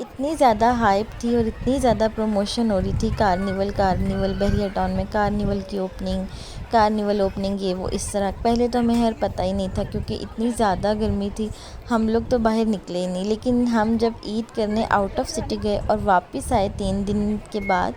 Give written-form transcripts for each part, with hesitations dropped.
इतनी ज़्यादा हाइप थी और इतनी ज़्यादा प्रमोशन हो रही थी। कार्निवल बहरिया टाउन में कार्निवल की ओपनिंग, कार्निवल ओपनिंग, ये वो इस तरह। पहले तो हमें पता ही नहीं था क्योंकि इतनी ज़्यादा गर्मी थी, हम लोग तो बाहर निकले ही नहीं। लेकिन हम जब ईद करने आउट ऑफ सिटी गए और वापस आए 3 दिन के बाद,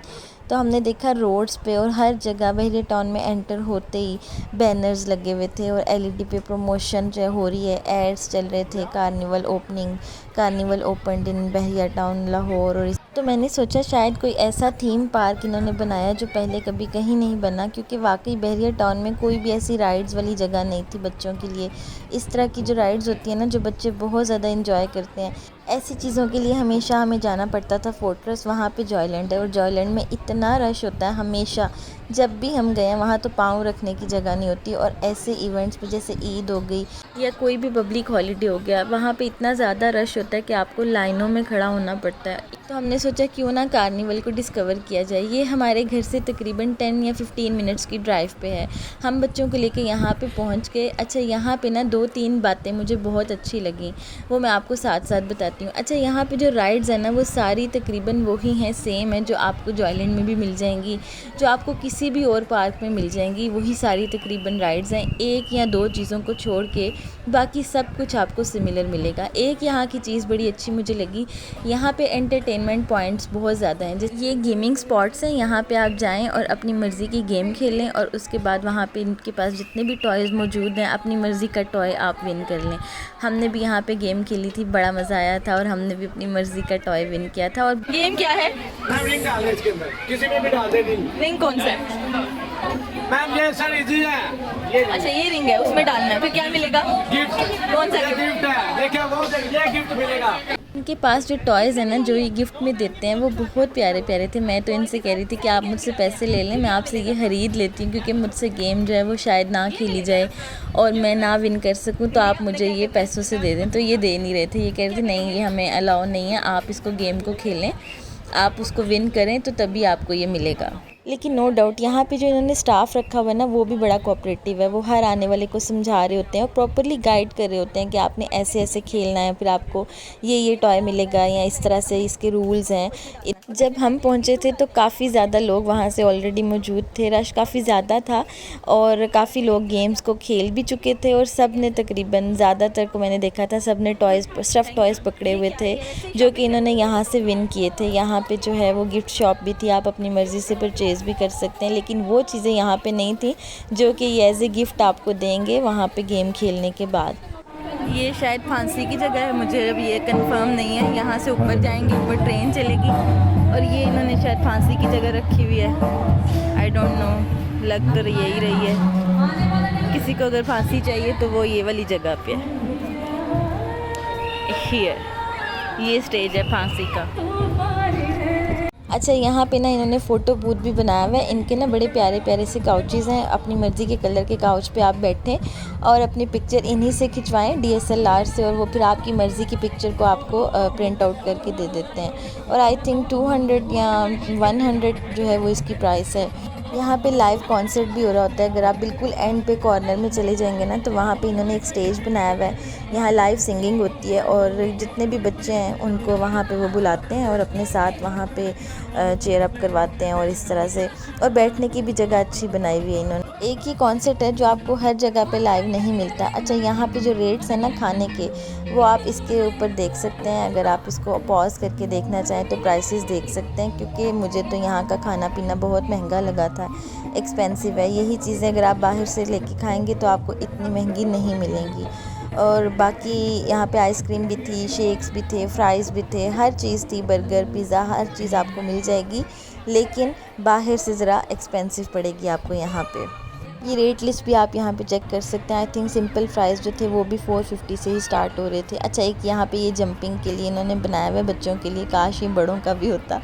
तो हमने देखा रोड्स पे और हर जगह बहरिया टाउन में एंटर होते ही बैनर्स लगे हुए थे और एलईडी पे प्रमोशन जो हो रही है, एड्स चल रहे थे, कार्निवल ओपनिंग, कार्निवल ओपनड इन बहरिया टाउन लाहौर। और तो मैंने सोचा शायद कोई ऐसा थीम पार्क इन्होंने बनाया जो पहले कभी कहीं नहीं बना, क्योंकि वाकई बहरिया टाउन में कोई भी ऐसी राइड्स वाली जगह नहीं थी बच्चों के लिए। इस तरह की जो राइड्स होती है ना, जो बच्चे बहुत ज़्यादा इंजॉय करते हैं, ऐसी चीज़ों के लिए हमेशा हमें जाना पड़ता था फोर्ट्रेस। वहाँ पे जॉयलैंड है और जॉयलैंड में इतना रश होता है हमेशा, जब भी हम गए हैं वहाँ तो पाँव रखने की जगह नहीं होती। और ऐसे इवेंट्स पे जैसे ईद हो गई या कोई भी पब्लिक हॉलीडे हो गया, वहाँ पे इतना ज़्यादा रश होता है कि आपको लाइनों में खड़ा होना पड़ता है। तो हमने सोचा क्यों ना कार्निवल को डिस्कवर किया जाए। ये हमारे घर से तकरीबन 10 या 15 मिनट्स की ड्राइव पे है। हम बच्चों को लेके यहाँ पे पहुँच गए। अच्छा, यहाँ पे ना 2-3 बातें मुझे बहुत अच्छी लगी, वो मैं आपको साथ साथ बताती हूँ। अच्छा, यहाँ पे जो राइड्स है ना, वो सारी तकरीबन वही हैं, सेम है जो आपको जॉयलैंड में भी मिल जाएंगी, जो आपको किसी भी और पार्क में मिल जाएंगी, वही सारी तकरीबन राइड्स हैं। एक या दो चीज़ों को छोड़ के बाकी सब कुछ आपको सिमिलर मिलेगा। एक यहाँ की चीज़ बड़ी अच्छी मुझे लगी, यहाँ पे एंटरटेनमेंट पॉइंट्स बहुत ज़्यादा हैं। जैसे ये गेमिंग स्पॉट्स हैं, यहाँ पे आप जाएं और अपनी मर्ज़ी की गेम खेलें और उसके बाद वहाँ पे इनके पास जितने भी टॉयज़ मौजूद हैं, अपनी मर्ज़ी का टॉय आप विन कर लें। हमने भी यहाँ पे गेम खेली थी, बड़ा मज़ा आया था और हमने भी अपनी मर्ज़ी का टॉय विन किया था। और गेम क्या है? रिंग डाल दे इसके अंदर, किसी में भी डाल दे रिंग कौन सा है? मैम ये सर इजी है ये। अच्छा, ये रिंग है, उसमें डालना है, फिर क्या मिलेगा? गिफ्ट। कौन सा गिफ्ट है? देखिए वो ये गिफ्ट मिलेगा। इनके पास जो टॉयज़ हैं ना, जो ये गिफ्ट में देते हैं, वो बहुत प्यारे प्यारे थे। मैं तो इनसे कह रही थी कि आप मुझसे पैसे ले लें, मैं आपसे ये खरीद लेती हूँ, क्योंकि मुझसे गेम जो है वो शायद ना खेली जाए और मैं ना विन कर सकूँ, तो आप मुझे ये पैसों से दे दें। तो ये दे नहीं रहे थे, ये कह रहे थे नहीं, ये हमें अलाउ नहीं है, आप इसको गेम को खेलें, आप उसको विन करें तो तभी आपको ये मिलेगा। लेकिन नो डाउट यहाँ पे जो इन्होंने स्टाफ़ रखा हुआ है ना, वो भी बड़ा कोऑपरेटिव है। वो हर आने वाले को समझा रहे होते हैं और प्रॉपर्ली गाइड कर रहे होते हैं कि आपने ऐसे ऐसे खेलना है, फिर आपको ये टॉय मिलेगा या इस तरह से इसके रूल्स हैं। जब हम पहुँचे थे तो काफ़ी ज़्यादा लोग वहाँ से ऑलरेडी मौजूद थे, रश काफ़ी ज़्यादा था और काफ़ी लोग गेम्स को खेल भी चुके थे और सब ने तकरीबन, ज़्यादातर को मैंने देखा था, सब ने टॉयज़, स्टफ़ टॉयज़ पकड़े हुए थे जो कि इन्होंने यहाँ से विन किए थे। यहाँ पे जो है वो गिफ्ट शॉप भी थी, आप अपनी मर्ज़ी से परचेज़ भी कर सकते हैं, लेकिन वो चीज़ें यहाँ पे नहीं थी जो कि एज ए गिफ्ट आपको देंगे वहाँ पे गेम खेलने के बाद। ये शायद फांसी की जगह है, मुझे अब ये कंफर्म नहीं है। यहाँ से ऊपर जाएंगे, ऊपर ट्रेन चलेगी और ये इन्होंने शायद फांसी की जगह रखी हुई है। आई डोंट नो, लग तो यही रही है। किसी को अगर फांसी चाहिए तो वो ये वाली जगह पे है। हियर ये स्टेज है फांसी का। अच्छा, यहाँ पे ना इन्होंने फ़ोटो बूथ भी बनाया हुआ है। इनके ना बड़े प्यारे प्यारे से काउचेज़ हैं, अपनी मर्ज़ी के कलर के काउच पे आप बैठें और अपनी पिक्चर इन्हीं से खिंचवाएं DSLR से, और वो फिर आपकी मर्ज़ी की पिक्चर को आपको प्रिंट आउट करके दे देते हैं। और आई थिंक 200 या 100 जो है वो इसकी प्राइस है। यहाँ पे लाइव कॉन्सर्ट भी हो रहा होता है। अगर आप बिल्कुल एंड पे कॉर्नर में चले जाएंगे ना, तो वहाँ पे इन्होंने एक स्टेज बनाया हुआ है, यहाँ लाइव सिंगिंग होती है और जितने भी बच्चे हैं उनको वहाँ पे वो बुलाते हैं और अपने साथ वहाँ पे चेयर अप करवाते हैं और इस तरह से। और बैठने की भी जगह अच्छी बनाई हुई है इन्होंने। एक ही कॉन्सर्ट है जो आपको हर जगह पे लाइव नहीं मिलता। अच्छा, यहाँ पे जो रेट्स हैं ना खाने के, वो आप इसके ऊपर देख सकते हैं। अगर आप इसको पॉज करके देखना चाहें तो प्राइसेस देख सकते हैं, क्योंकि मुझे तो यहाँ का खाना पीना बहुत महंगा लगा था, एक्सपेंसिव है। यही चीज़ें अगर आप बाहर से लेके खाएंगे तो आपको इतनी महंगी नहीं मिलेंगी। और बाकी यहाँ पे आइसक्रीम भी थी, शेक्स भी थे, फ्राइज़ भी थे, हर चीज़ थी, बर्गर, पिज़्ज़ा, हर चीज़ आपको मिल जाएगी, लेकिन बाहर से ज़रा एक्सपेंसिव पड़ेगी आपको यहाँ पे। ये रेट लिस्ट भी आप यहाँ पे चेक कर सकते हैं। आई थिंक सिंपल फ्राइज़ जो थे वो भी 450 से ही स्टार्ट हो रहे थे। अच्छा, एक यहाँ पे ये जंपिंग के लिए इन्होंने बनाया हुआ है बच्चों के लिए, काश ये बड़ों का भी होता।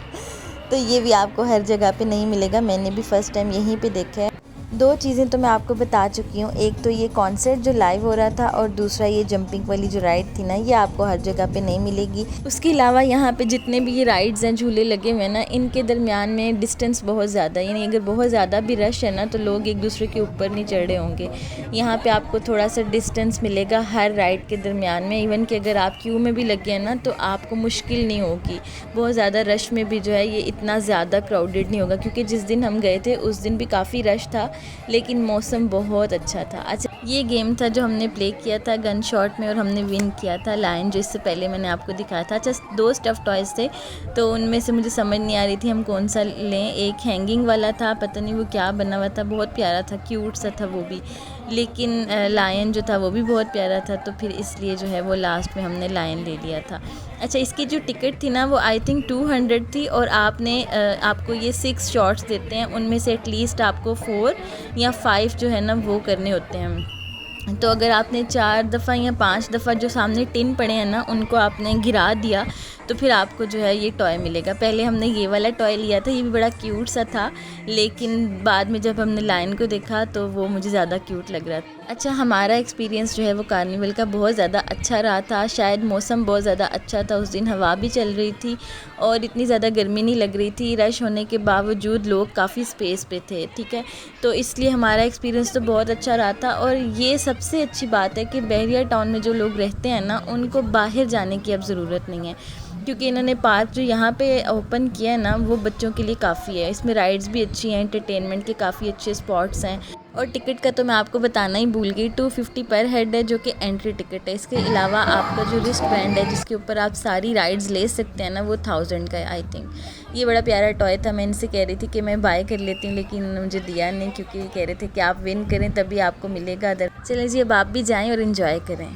तो ये भी आपको हर जगह पे नहीं मिलेगा, मैंने भी फ़र्स्ट टाइम यहीं पे देखा है। 2 चीज़ें तो मैं आपको बता चुकी हूँ। एक तो ये कॉन्सर्ट जो लाइव हो रहा था और दूसरा ये जंपिंग वाली जो राइड थी ना, ये आपको हर जगह पे नहीं मिलेगी। उसके अलावा यहाँ पे जितने भी ये राइड्स हैं, झूले लगे हुए हैं ना, इनके दरमियान में डिस्टेंस बहुत ज़्यादा है, यानी अगर बहुत ज़्यादा भी रश है ना तो लोग एक दूसरे के ऊपर नहीं चढ़ रहे होंगे। यहाँ पे आपको थोड़ा सा डिस्टेंस मिलेगा हर राइड के दरमियान में। इवन कि अगर आप क्यू में भी लगे हैं ना तो आपको मुश्किल नहीं होगी। बहुत ज़्यादा रश में भी जो है ये इतना ज़्यादा क्राउडेड नहीं होगा, क्योंकि जिस दिन हम गए थे उस दिन भी काफ़ी रश था, लेकिन मौसम बहुत अच्छा था। अच्छा, ये गेम था जो हमने प्ले किया था गन शॉट में और हमने विन किया था लायन, जो इससे पहले मैंने आपको दिखाया था। अच्छा, 2 स्टफ़ टॉयज़ थे तो उनमें से मुझे समझ नहीं आ रही थी हम कौन सा लें। एक हैंगिंग वाला था, पता नहीं वो क्या बना हुआ था, बहुत प्यारा था, क्यूट सा था वो भी, लेकिन लायन जो था वो भी बहुत प्यारा था, तो फिर इसलिए जो है वो लास्ट में हमने लायन ले लिया था। अच्छा, इसकी जो टिकट थी ना वो आई थिंक 200 थी और आपको ये 6 शॉट्स देते हैं, उनमें से एटलीस्ट आपको 4 या 5 जो है ना वो करने होते हैं। तो अगर आपने 4 दफ़ा या 5 दफ़ा जो सामने टिन पड़े हैं ना उनको आपने गिरा दिया तो फिर आपको जो है ये टॉय मिलेगा। पहले हमने ये वाला टॉय लिया था, ये भी बड़ा क्यूट सा था, लेकिन बाद में जब हमने लायन को देखा तो वो मुझे ज़्यादा क्यूट लग रहा था। अच्छा, हमारा एक्सपीरियंस जो है वो कार्निवल का बहुत ज़्यादा अच्छा रहा था। शायद मौसम बहुत ज़्यादा अच्छा था, उस दिन हवा भी चल रही थी और इतनी ज़्यादा गर्मी नहीं लग रही थी। रश होने के बावजूद लोग काफ़ी स्पेस पे थे, ठीक है, तो इसलिए हमारा एक्सपीरियंस तो बहुत अच्छा रहा था। और ये सबसे अच्छी बात है कि बहरिया टाउन में जो लोग रहते हैं ना उनको बाहर जाने की अब ज़रूरत नहीं है, क्योंकि इन्होंने पार्क जो यहाँ पे ओपन किया है ना वो बच्चों के लिए काफ़ी है। इसमें राइड्स भी अच्छी हैं, एंटरटेनमेंट के काफ़ी अच्छे स्पॉट्स हैं। और टिकट का तो मैं आपको बताना ही भूल गई, 250 पर हेड है जो कि एंट्री टिकट है। इसके अलावा आपका जो रिस्ट बैंड है जिसके ऊपर आप सारी राइड्स ले सकते हैं ना वो 1000 का है आई थिंक। ये बड़ा प्यारा टॉय था, मैं इनसे कह रही थी कि मैं बाय कर लेती हूँ, लेकिन मुझे दिया नहीं, क्योंकि कह रहे थे कि आप विन करें तभी आपको मिलेगा अदर। चलें जी, अब आप भी जाएँ और इन्जॉय करें।